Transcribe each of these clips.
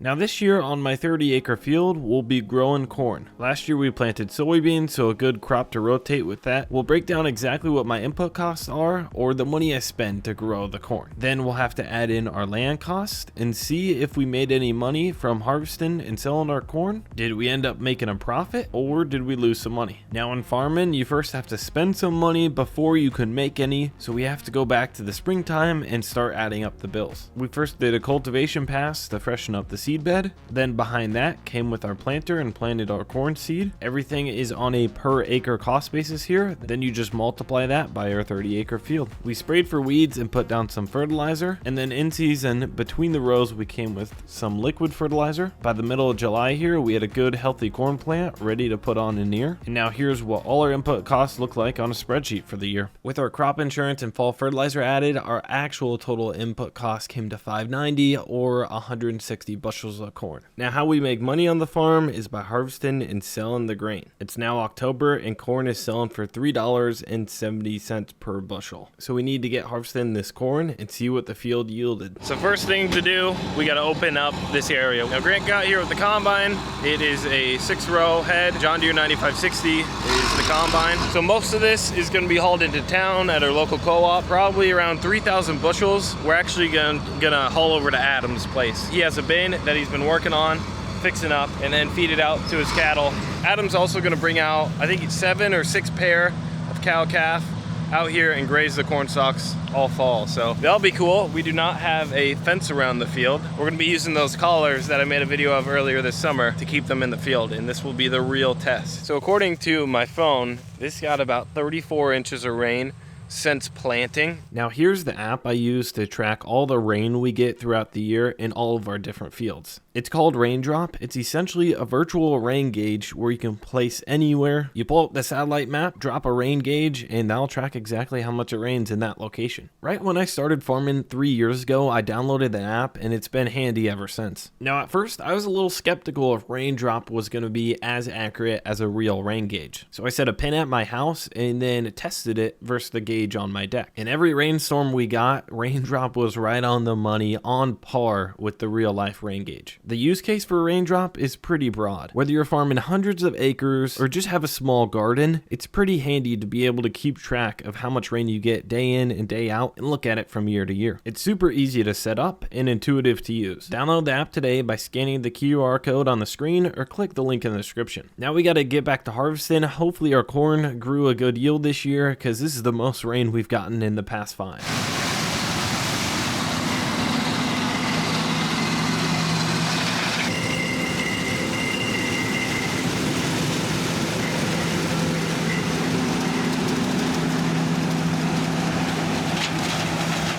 Now this year on my 30-acre field, we'll be growing corn. Last year we planted soybeans, so a good crop to rotate with that. We'll break down exactly what my input costs are or the money I spend to grow the corn. Then we'll have to add in our land cost and see if we made any money from harvesting and selling our corn. Did we end up making a profit or did we lose some money? Now in farming, you first have to spend some money before you can make any, so we have to go back to the springtime and start adding up the bills. We first did a cultivation pass to freshen up the seed bed. Then behind that came with our planter and planted our corn seed. Everything is on a per acre cost basis here. Then you just multiply that by our 30-acre field. We sprayed for weeds and put down some fertilizer, and then in season between the rows we came with some liquid fertilizer. By the middle of July here, we had a good healthy corn plant ready to put on in ear. And now here's what all our input costs look like on a spreadsheet for the year. With our crop insurance and fall fertilizer added, our actual total input cost came to $5.90 or 160 bushels of corn. Now how we make money on the farm is by harvesting and selling the grain. It's now October and corn is selling for $3.70 per bushel. So we need to get harvesting this corn and see what the field yielded. So first thing to do, we got to open up this area. Now Grant got here with the combine. It is a 6-row head. John Deere 9560 is the combine. So most of this is going to be hauled into town at our local co-op, probably around 3,000 bushels. We're actually gonna haul over to Adam's place. He has a bin that he's been working on fixing up and then feed it out to his cattle. Adam's also going to bring out, I think it's 7 or 6 pair of cow calf out here and graze the corn stalks all fall. So that'll be cool. We do not have a fence around the field. We're going to be using those collars that I made a video of earlier this summer to keep them in the field, and this will be the real test. So according to my phone, this got about 34 inches of rain since planting. Now here's the app I use to track all the rain we get throughout the year in all of our different fields. It's called RainDrop. It's essentially a virtual rain gauge where you can place anywhere. You pull up the satellite map, drop a rain gauge, and that'll track exactly how much it rains in that location. Right when I started farming 3 years ago, I downloaded the app and it's been handy ever since. Now at first, I was a little skeptical if RainDrop was going to be as accurate as a real rain gauge. So I set a pin at my house and then tested it versus the gauge on my deck. In every rainstorm we got, RainDrop was right on the money, on par with the real life rain gauge. The use case for RainDrop is pretty broad. Whether you're farming hundreds of acres or just have a small garden, it's pretty handy to be able to keep track of how much rain you get day in and day out and look at it from year to year. It's super easy to set up and intuitive to use. Download the app today by scanning the QR code on the screen or click the link in the description. Now we got to get back to harvesting. Hopefully our corn grew a good yield this year because this is the most rain we've gotten in the past 5.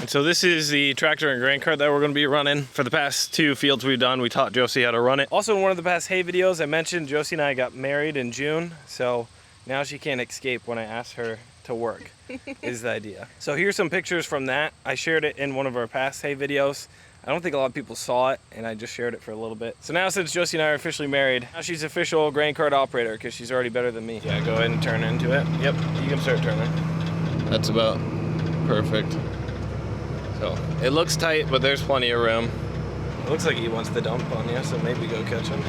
So this is the tractor and grain cart that we're going to be running. For the past 2 fields we've done, we taught Josie how to run it. Also in one of the past hay videos I mentioned Josie and I got married in June, so now she can't escape when I ask her to work is the idea. So here's some pictures from that. I shared it in one of our past hay videos. I don't think a lot of people saw it, and I just shared it for a little bit. So now since Josie and I are officially married, now she's official grain cart operator because she's already better than me. Yeah, go ahead and turn into it. Yep, you can start turning. That's about perfect. So it looks tight, but there's plenty of room. It looks like he wants to dump on you, so maybe go catch him.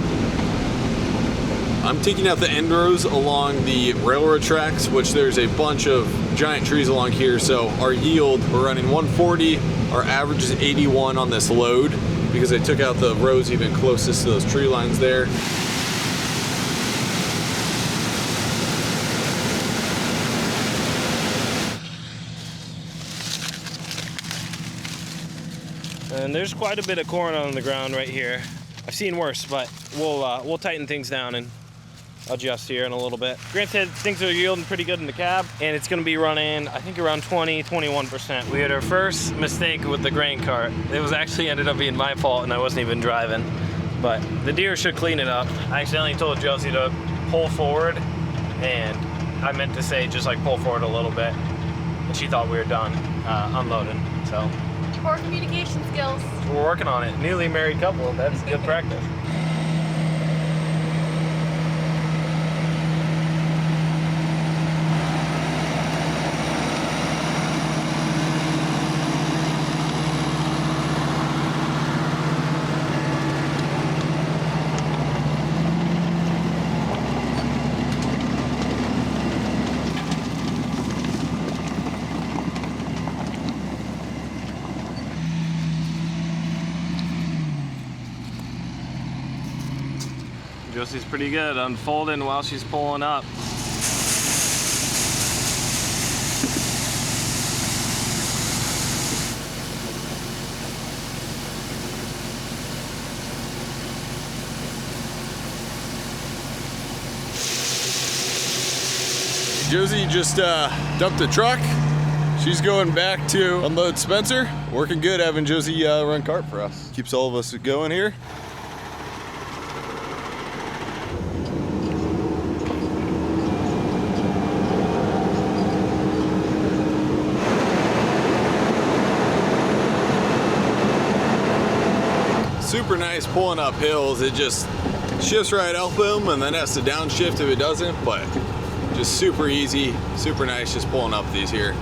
I'm taking out the end rows along the railroad tracks, which there's a bunch of giant trees along here. So our yield, we're running 140. Our average is 81 on this load because I took out the rows even closest to those tree lines there. And there's quite a bit of corn on the ground right here. I've seen worse, but we'll tighten things down and adjust here in a little bit. Grant said things are yielding pretty good in the cab, and it's gonna be running, I think, around 21%. We had our first mistake with the grain cart. It was actually ended up being my fault, and I wasn't even driving. But the deer should clean it up. I accidentally told Josie to pull forward, and I meant to say just like pull forward a little bit, and she thought we were done unloading, so. Poor communication skills. We're working on it. Newly married couple, that's good practice. Josie's pretty good unfolding while she's pulling up. Josie just dumped the truck. She's going back to unload Spencer. Working good having Josie run cart for us. Keeps all of us going here. Super nice pulling up hills. It just shifts right up him and then has to downshift if it doesn't, but just super easy, super nice just pulling up these here.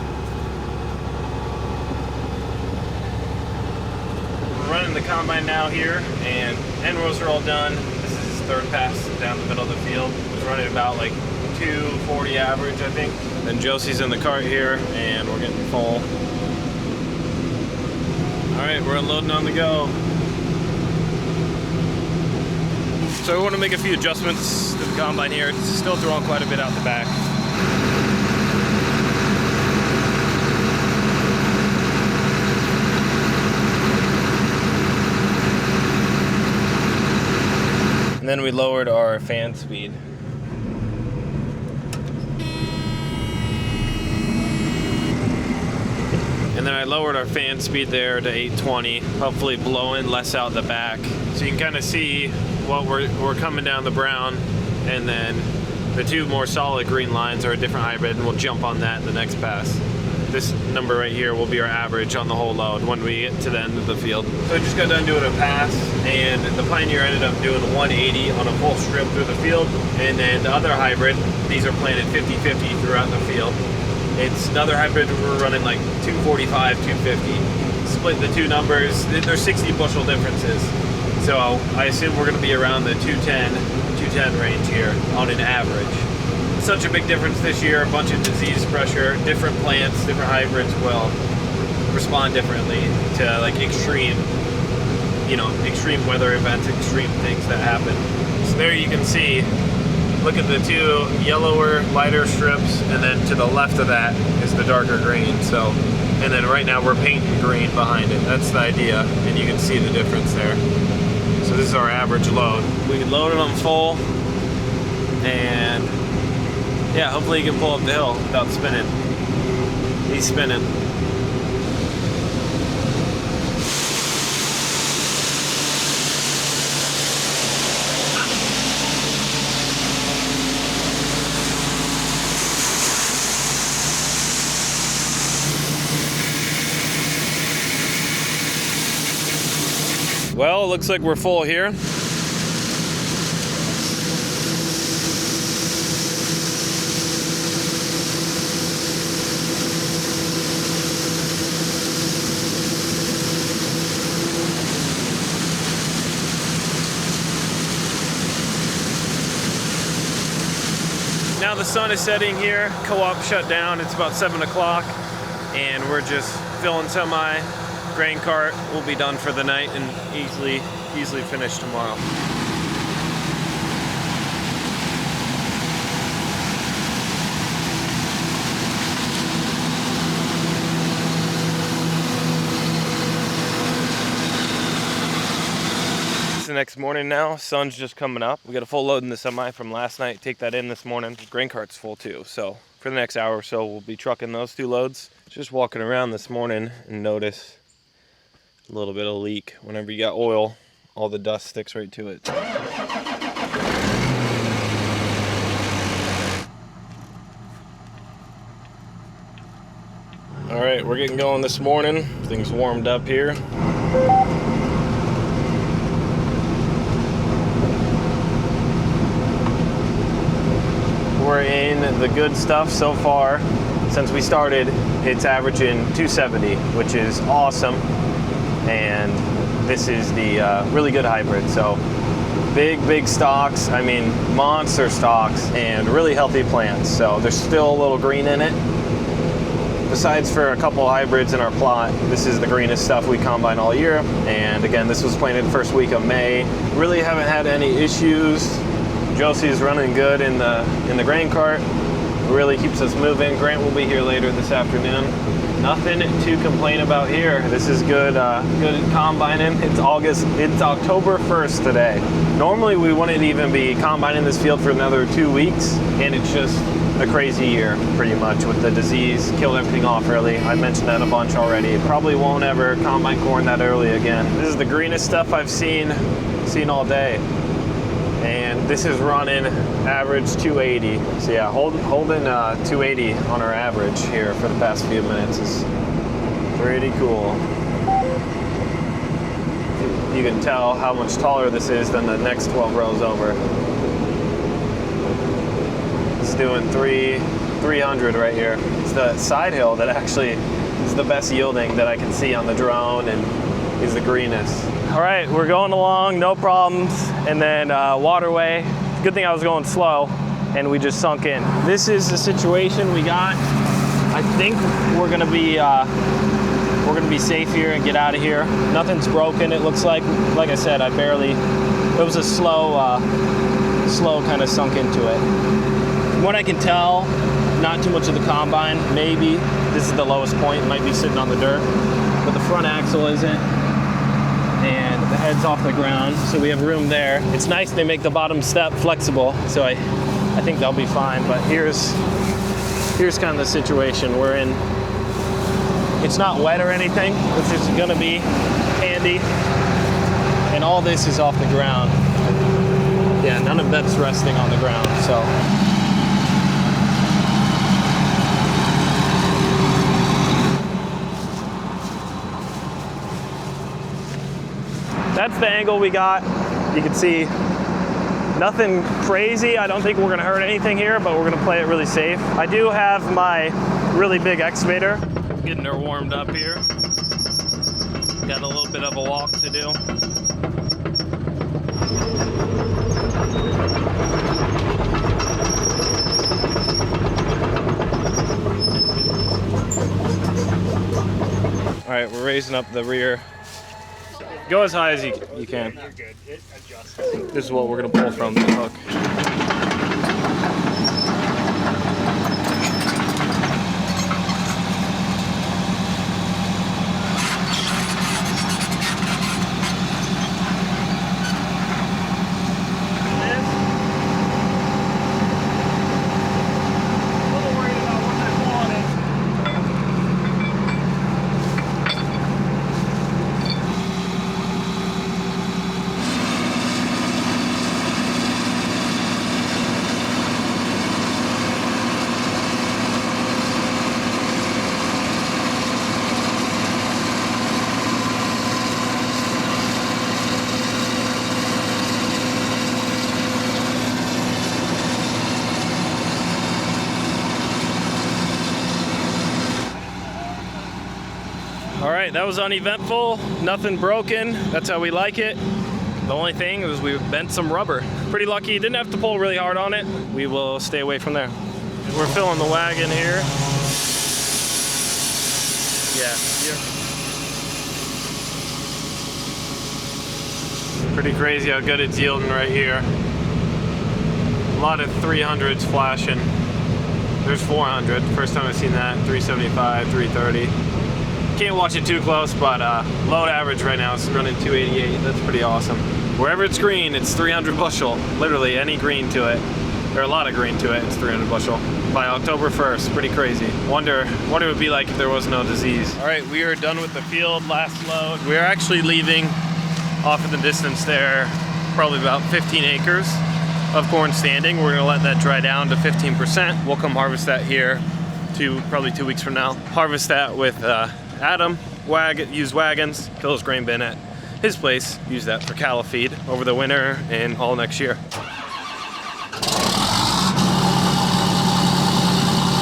We're running the combine now here, and end rows are all done. This is his third pass down the middle of the field. He's running about like 240 average, I think. Then Josie's in the cart here, and we're getting full. All right, we're unloading on the go. So we want to make a few adjustments to the combine here. It's still throwing quite a bit out the back. And then we lowered our fan speed. And then I lowered our fan speed there to 820, hopefully blowing less out the back. So you can kind of see what we're coming down the brown, and then the two more solid green lines are a different hybrid, and we'll jump on that in the next pass. This number right here will be our average on the whole load when we get to the end of the field. So I just got done doing a pass, and the Pioneer ended up doing 180 on a full strip through the field, and then the other hybrid, these are planted 50-50 throughout the field. It's another hybrid we're running like 245, 250. Split the two numbers, there's 60 bushel differences. So I assume we're gonna be around the 210 range here on an average. Such a big difference this year, a bunch of disease pressure, different plants, different hybrids will respond differently to like extreme weather events, extreme things that happen. So there you can see, look at the two yellower, lighter strips, and then to the left of that is the darker green. So, and then right now we're painting green behind it. That's the idea, and you can see the difference there. So this is our average load. We can load it on full, and yeah, hopefully you can pull up the hill without spinning. He's spinning. Well, it looks like we're full here. Now the sun is setting here. Co-op shut down. It's about 7 o'clock, and we're just filling semi. Grain cart will be done for the night and easily finish tomorrow. It's the next morning now. Sun's just coming up. We got a full load in the semi from last night. Take that in this morning. The grain cart's full too. So for the next hour or so, we'll be trucking those two loads. Just walking around this morning and notice a little bit of leak. Whenever you got oil, all the dust sticks right to it. All right, we're getting going this morning. Everything's warmed up here. We're in the good stuff so far. Since we started, it's averaging 270, which is awesome. And this is the really good hybrid. So big stalks, I mean monster stalks, and really healthy plants. So there's still a little green in it. Besides for a couple hybrids in our plot, this is the greenest stuff we combine all year. And again, this was planted first week of May. Really haven't had any issues Josie's running good in the grain cart. Really keeps us moving. Grant will be here later this afternoon. Nothing to complain about here. This is good, good combining. It's October 1st today. Normally we wouldn't even be combining this field for another 2 weeks, and it's just a crazy year pretty much with the disease. Killed everything off early. I mentioned that a bunch already. Probably won't ever combine corn that early again. This is the greenest stuff I've seen all day. And this is running average 280. So yeah, holding 280 on our average here for the past few minutes is pretty cool. You can tell how much taller this is than the next 12 rows over. It's doing 300 right here. It's the side hill that actually is the best yielding that I can see on the drone and is the greenest. All right, we're going along, no problems. And then waterway. Good thing I was going slow and we just sunk in. This is the situation we got. I think we're gonna be safe here and get out of here. Nothing's broken, it looks like. Like I said, it was a slow kind of sunk into it. From what I can tell, not too much of the combine. Maybe this is the lowest point, it might be sitting on the dirt, but the front axle isn't. And the head's off the ground, so we have room there. It's nice they make the bottom step flexible, so I think they'll be fine. But here's kind of the situation we're in. It's not wet or anything, which is gonna be handy. And all this is off the ground. Yeah, none of that's resting on the ground, so. That's the angle we got. You can see nothing crazy. I don't think we're gonna hurt anything here, but we're gonna play it really safe. I do have my really big excavator. Getting her warmed up here. Got a little bit of a walk to do. All right, we're raising up the rear. Go as high as you can. You're good. It adjusts. This is what we're gonna pull from the hook. All right, that was uneventful, nothing broken. That's how we like it. The only thing was we bent some rubber. Pretty lucky, didn't have to pull really hard on it. We will stay away from there. We're filling the wagon here. Yeah, here. Pretty crazy how good it's yielding right here. A lot of 300s flashing. There's 400, first time I've seen that, 375, 330. Can't watch it too close, but load average right now is running 288. That's pretty awesome. Wherever it's green, it's 300 bushel. Literally any green to it, or a lot of green to it, it's 300 bushel. By October 1st, pretty crazy. Wonder what it would be like if there was no disease. All right, we are done with the field, last load. We're actually leaving off in the distance there, probably about 15 acres of corn standing. We're gonna let that dry down to 15%. We'll come harvest that here probably 2 weeks from now. Harvest that with Adam, use wagons, fill his grain bin at his place, use that for cattle feed over the winter and all next year.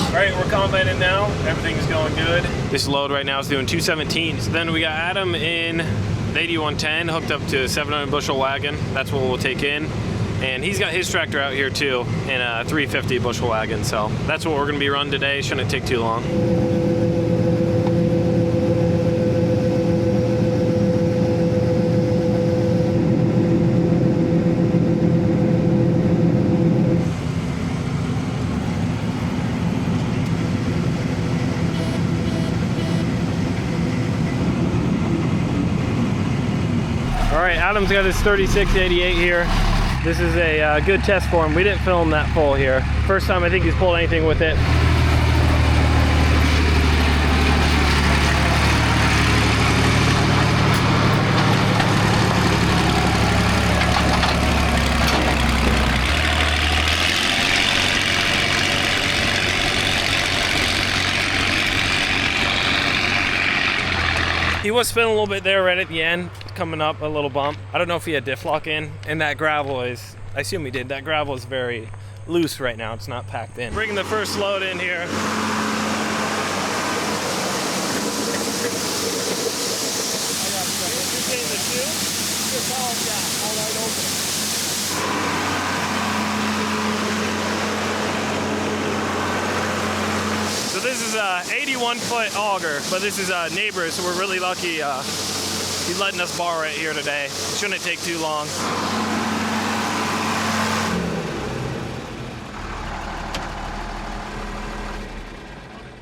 All right, we're combining now. Everything's going good. This load right now is doing 217. So then we got Adam in the 8110 hooked up to a 700 bushel wagon. That's what we'll take in. And he's got his tractor out here too in a 350 bushel wagon. So that's what we're gonna be running today. Shouldn't take too long. Adam's got his 3688 here. This is a good test for him. We didn't film that full here. First time I think he's pulled anything with it. He was spinning a little bit there right at the end, coming up a little bump. I don't know if he had diff lock in, and that gravel is, I assume he did, that gravel is very loose right now, it's not packed in. Bringing the first load in here. So this is a 81-foot auger, but this is a neighbor, so we're really lucky he's letting us borrow it here today. It shouldn't take too long.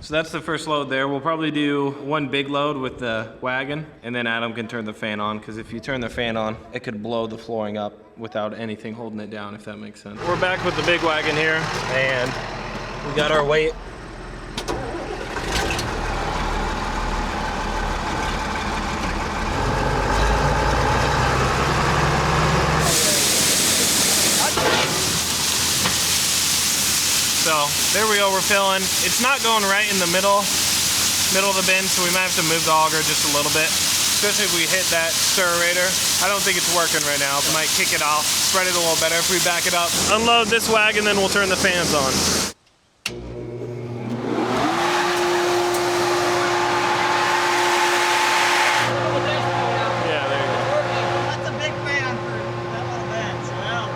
So that's the first load there. We'll probably do one big load with the wagon, and then Adam can turn the fan on, because if you turn the fan on, it could blow the flooring up without anything holding it down, if that makes sense. We're back with the big wagon here, and we got our weight. So there we go, we're filling. It's not going right in the middle of the bin, so we might have to move the auger just a little bit, especially if we hit that stirrator. I don't think it's working right now. We might kick it off, spread it a little better if we back it up. Unload this wagon, then we'll turn the fans on. Yeah, there you go. That's a big fan for that little bend, so well.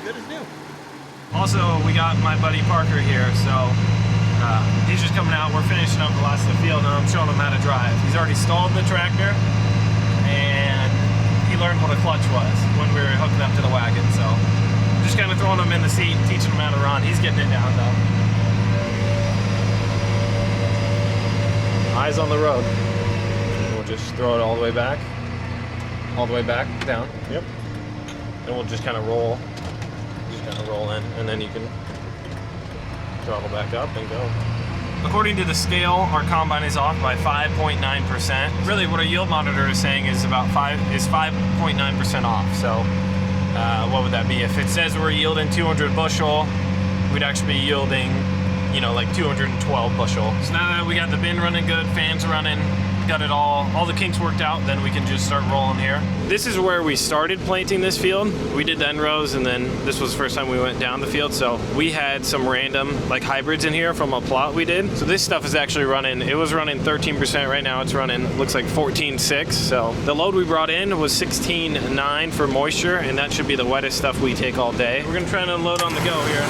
Good as new. Also, we got my buddy Parker here, so he's just coming out. We're finishing up the last of the field, and I'm showing him how to drive. He's already stalled the tractor, and he learned what a clutch was when we were hooking up to the wagon. So just kind of throwing him in the seat, teaching him how to run. He's getting it down, though. Eyes on the road. We'll just throw it all the way back down. Yep. And we'll just kind of roll. Roll in, and then you can throttle back up and go. According to the scale, our combine is off by 5.9%. Really, what our yield monitor is saying is 5.9% off. So, what would that be? If it says we're yielding 200 bushel, we'd actually be yielding, you know, like 212 bushel. So now that we got the bin running good, fans running, got it all the kinks worked out, then we can just start rolling here. This is where we started planting this field. We did the end rows, and then this was the first time we went down the field, so we had some random like hybrids in here from a plot we did. So this stuff is actually running, it was running 13%, right now it's running, looks like 14.6. So the load we brought in was 16.9 for moisture, and that should be the wettest stuff we take all day. We're gonna try and unload on the go here.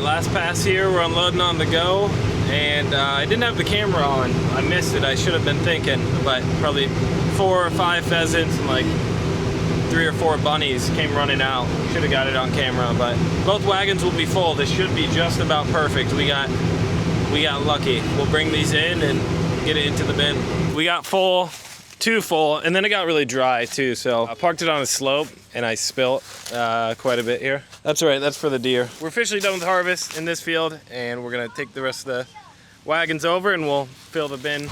Last pass here, we're unloading on the go, and I didn't have the camera on. I missed it, I should have been thinking, but probably 4 or 5 pheasants and like 3 or 4 bunnies came running out. Should have got it on camera, but both wagons will be full. This should be just about perfect. We got lucky. We'll bring these in and get it into the bin. We got full, 2 full, and then it got really dry too, so I parked it on a slope and I spilt quite a bit here. That's all right, that's for the deer. We're officially done with harvest in this field, and we're gonna take the rest of the wagons over and we'll fill the bin.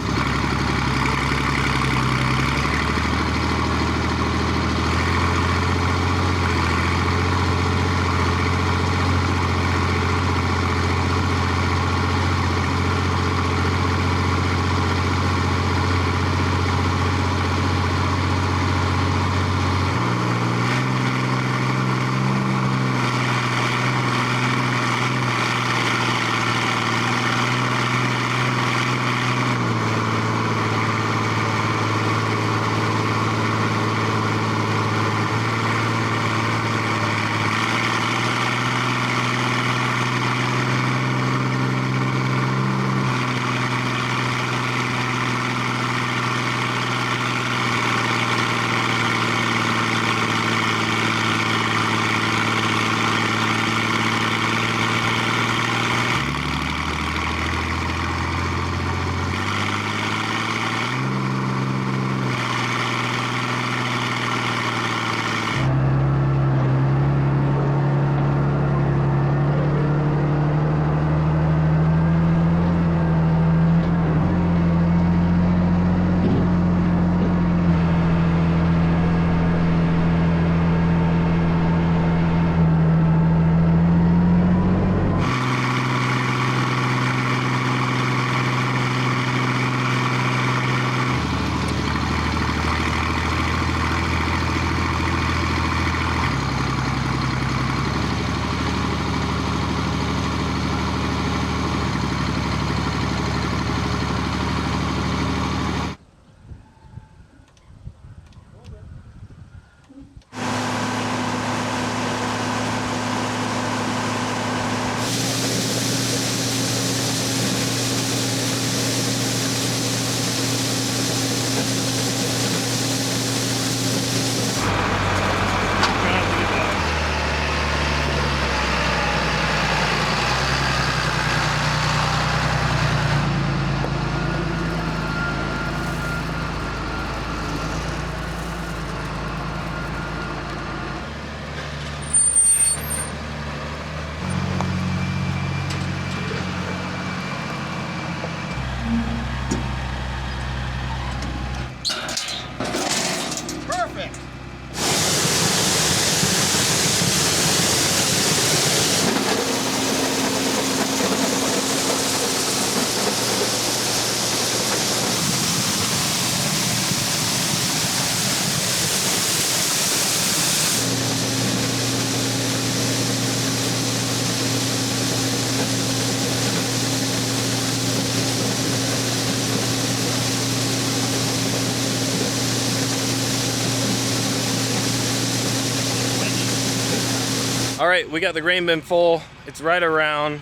All right, we got the grain bin full. It's right around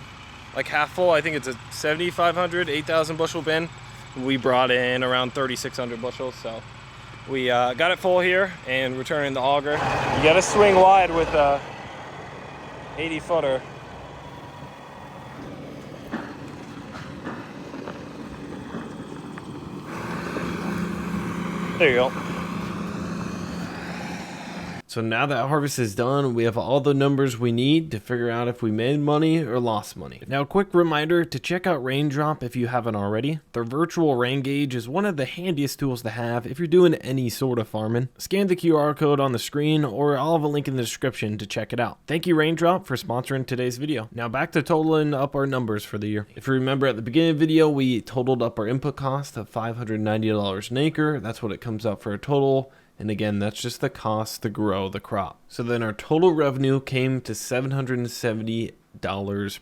like half full. I think it's a 7,500, 8,000 bushel bin. We brought in around 3,600 bushels, so we got it full here and returning the auger. You gotta swing wide with a 80 footer. There you go. So now that harvest is done, we have all the numbers we need to figure out if we made money or lost money. Now, a quick reminder to check out RainDrop if you haven't already. Their virtual rain gauge is one of the handiest tools to have if you're doing any sort of farming. Scan the QR code on the screen, or I'll have a link in the description to check it out. Thank you, RainDrop, for sponsoring today's video. Now back to totaling up our numbers for the year. If you remember at the beginning of the video, we totaled up our input cost of $590 an acre. That's what it comes out for a total. And again, that's just the cost to grow the crop. So then our total revenue came to $770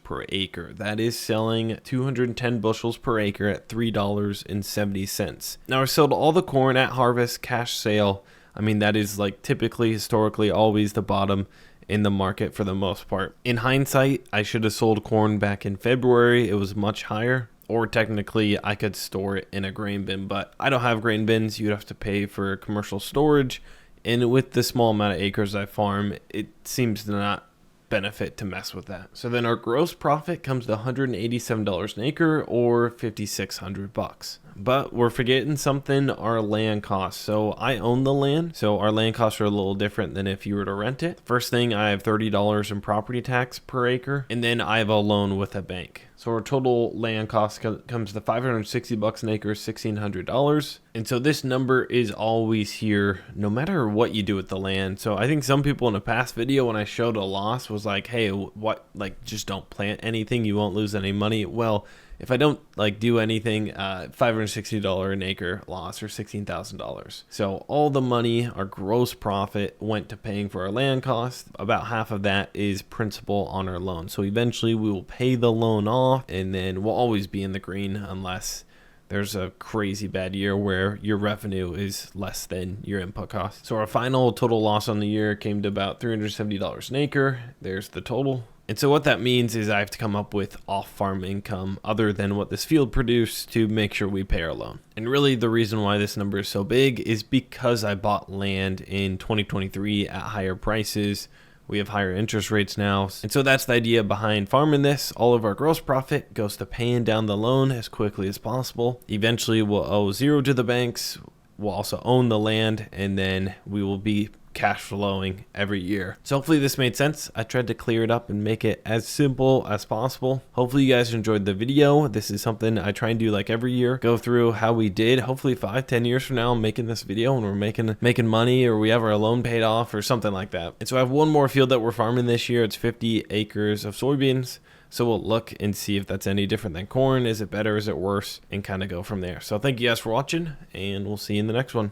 per acre. That is selling 210 bushels per acre at $3.70. Now I sold all the corn at harvest, cash sale. I mean, that is like typically, historically, always the bottom in the market for the most part. In hindsight, I should have sold corn back in February. It was much higher. Or technically, I could store it in a grain bin, but I don't have grain bins. You'd have to pay for commercial storage. And with the small amount of acres I farm, it seems to not benefit to mess with that. So then our gross profit comes to $187 an acre, or $5,600. But we're forgetting something, our land costs. So I own the land, so our land costs are a little different than if you were to rent it. First thing, I have $30 in property tax per acre, and then I have a loan with a bank. So our total land cost comes to $560 an acre, $1,600. And so this number is always here, no matter what you do with the land. So I think some people in a past video, when I showed a loss, was like, hey, what, like, just don't plant anything, you won't lose any money. Well, if I don't like do anything, $560 an acre loss, or $16,000. So all the money, our gross profit, went to paying for our land cost. About half of that is principal on our loan. So eventually we will pay the loan off, and then we'll always be in the green unless there's a crazy bad year where your revenue is less than your input cost. So our final total loss on the year came to about $370 an acre. There's the total. And so what that means is I have to come up with off-farm income other than what this field produced to make sure we pay our loan. And really the reason why this number is so big is because I bought land in 2023 at higher prices. We have higher interest rates now. And so that's the idea behind farming this. All of our gross profit goes to paying down the loan as quickly as possible. Eventually we'll owe zero to the banks. We'll also own the land, and then we will be cash flowing every year. So hopefully this made sense. I tried to clear it up and make it as simple as possible. Hopefully you guys enjoyed the video. This is something I try and do like every year, go through how we did. Hopefully 5-10 years from now I'm making this video and we're making money, or we have our loan paid off or something like that. And so I have one more field that we're farming this year. It's 50 acres of soybeans. So we'll look and see if that's any different than corn. Is it better? Is it worse? And kind of go from there. So thank you guys for watching, and we'll see you in the next one.